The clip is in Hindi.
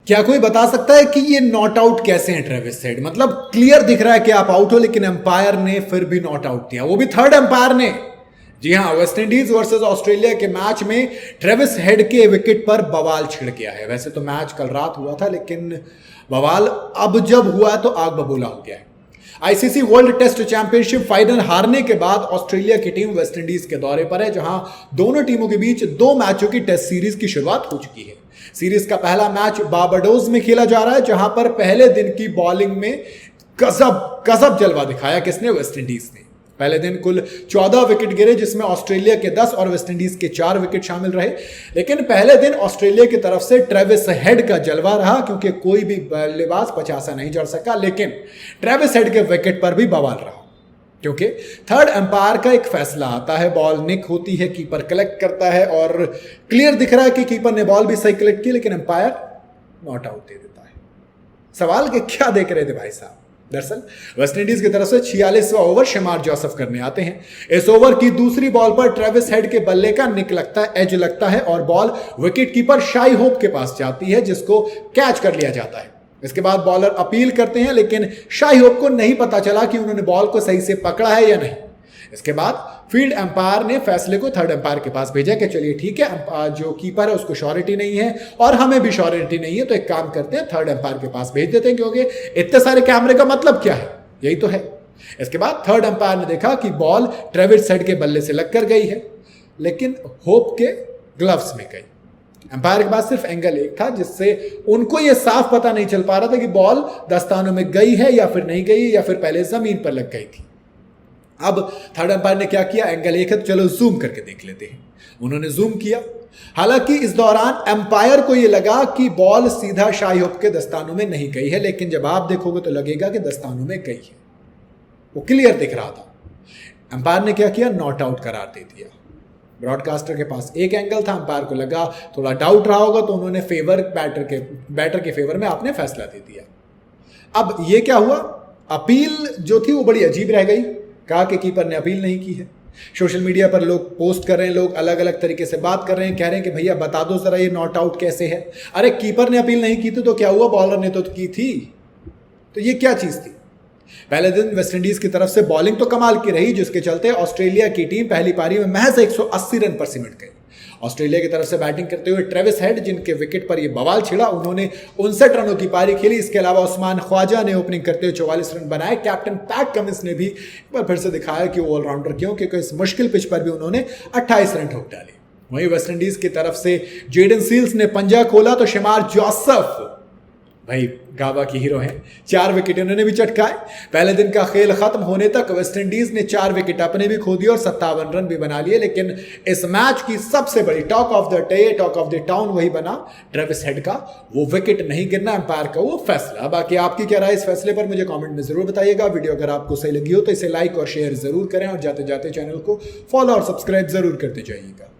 क्या कोई बता सकता है कि ये नॉट आउट कैसे हैं ट्रेविस हेड? मतलब क्लियर दिख रहा है कि आप आउट हो, लेकिन एम्पायर ने फिर भी नॉट आउट दिया, वो भी थर्ड एम्पायर ने। जी हां, वेस्ट इंडीज वर्सेस ऑस्ट्रेलिया के मैच में ट्रेविस हेड के विकेट पर बवाल छिड़ गया है। वैसे तो मैच कल रात हुआ था, लेकिन बवाल अब जब हुआ तो आग बबूला हो गया है। ICC world test championship final हारने के बाद ऑस्ट्रेलिया की टीम वेस्ट इंडीज के दौरे पर है, जहां दोनों टीमों के बीच 2 मैचों की टेस्ट सीरीज की शुरुआत हो चुकी है। सीरीज का पहला मैच बारबाडोस में खेला जा रहा है, जहां पर पहले दिन की बॉलिंग में गजब जलवा दिखाया किसने? वेस्ट इंडीज ने। पहले दिन कुल 14 विकेट गिरे, जिसमें ऑस्ट्रेलिया के 10 और वेस्ट इंडीज के 4 विकेट शामिल रहे। लेकिन पहले दिन ऑस्ट्रेलिया की तरफ से ट्रेविस हेड का जलवा रहा, क्योंकि कोई भी बल्लेबाज 50 नहीं जड़ सका। लेकिन ट्रेविस हेड के विकेट पर भी बवाल रहा, क्योंकि थर्ड एम्पायर का एक फैसला आता है, बॉल निक होती है, कीपर कलेक्ट करता है और क्लियर दिख रहा है कि कीपर ने बॉल भी सही कलेक्ट की, लेकिन एम्पायर नॉट आउट दे देता है। सवाल के क्या देख रहे थे भाई साहब? दरअसल वेस्ट इंडीज की तरफ से 46वां ओवर शमार जोसेफ करने आते हैं। इस ओवर की दूसरी बॉल पर ट्रेविस हेड के बल्ले का निक लगता है, एज लगता है और ball wicket keeper Shai Hope के पास जाती है, जिसको कैच कर लिया जाता है। इसके बाद बॉलर अपील करते हैं, लेकिन शाई होप को नहीं पता चला कि उन्होंने बॉल को सही से पकड़ा है या नहीं। इसके बाद फील्ड एम्पायर ने फैसले को थर्ड एम्पायर के पास भेजा कि चलिए ठीक है, जो कीपर है उसको श्योरिटी नहीं है और हमें भी श्योरिटी नहीं है, तो एक काम करते हैं, थर्ड एम्पायर के पास भेज देते हैं, क्योंकि इतने सारे कैमरे का मतलब क्या है? यही तो है। इसके बाद थर्ड एम्पायर ने देखा कि बॉल ट्रेविस हेड के बल्ले से लगकर गई है, लेकिन होप के ग्लव्स में गई। एम्पायर के पास सिर्फ एंगल एक था, जिससे उनको यह साफ पता नहीं चल पा रहा था कि बॉल दस्तानों में गई है या फिर नहीं गई, या फिर पहले जमीन पर लग गई थी। अब थर्ड एम्पायर ने क्या किया? एंगल एक है तो चलो जूम करके देख लेते हैं। उन्होंने जूम किया। हालांकि इस दौरान एम्पायर को यह लगा कि बॉल सीधा शाई होप के दस्तानों में नहीं गई है, लेकिन जब आप देखोगे तो लगेगा कि दस्तानों में गई है। वो क्लियर दिख रहा था। एम्पायर ने क्या किया? नॉट आउट करार दे दिया। ब्रॉडकास्टर के पास एक एंगल था, एम्पायर को लगा थोड़ा डाउट रहा होगा, तो उन्होंने बैटर के फेवर में आपने फैसला दे दिया। अब ये क्या हुआ? अपील जो थी वो बड़ी अजीब रह गई। कहा कि कीपर ने अपील नहीं की है। सोशल मीडिया पर लोग पोस्ट कर रहे हैं, लोग अलग अलग तरीके से बात कर रहे हैं, कह रहे हैं कि भैया बता दो जरा ये नॉट आउट कैसे है। अरे कीपर ने अपील नहीं की थी तो क्या हुआ? बॉलर ने तो की थी। तो ये क्या चीज थी? पहले दिन वेस्ट इंडीज की तरफ से बॉलिंग तो कमाल की रही, जिसके चलते ऑस्ट्रेलिया की टीम पहली पारी में महज 180 रन पर सिमट गई। ऑस्ट्रेलिया की तरफ से बैटिंग करते हुए ट्रेविस हेड, जिनके विकेट पर यह बवाल छिड़ा, उन्होंने 59 रनों की पारी खेली। इसके अलावा उस्मान ख्वाजा ने ओपनिंग करते हुए 44 रन बनाए। कैप्टन पैट कमिंस ने भी एक बार फिर से दिखाया कि वो ऑलराउंडर क्यों, क्योंकि इस मुश्किल पिच पर भी उन्होंने 28 रन ठोक डाले। वहीं वेस्ट इंडीज की तरफ से जेडन सील्स ने पंजा खोला तो शमार जोसेफ भाई गाबा की हीरो हैं, 4 विकेट उन्होंने भी चटकाए। पहले दिन का खेल खत्म होने तक वेस्ट इंडीज ने 4 विकेट अपने भी खो दिए और 57 रन भी बना लिए। लेकिन इस मैच की सबसे बड़ी talk of the day, talk of the town वही बना ट्रेविस हेड का वो विकेट नहीं गिरना, एम्पायर का वो फैसला। बाकी आपकी क्या राय इस फैसले पर मुझे कमेंट में जरूर बताइएगा। वीडियो अगर आपको सही लगी हो तो इसे लाइक और शेयर जरूर करें, और जाते जाते चैनल को फॉलो और सब्सक्राइब जरूर करते जाइएगा।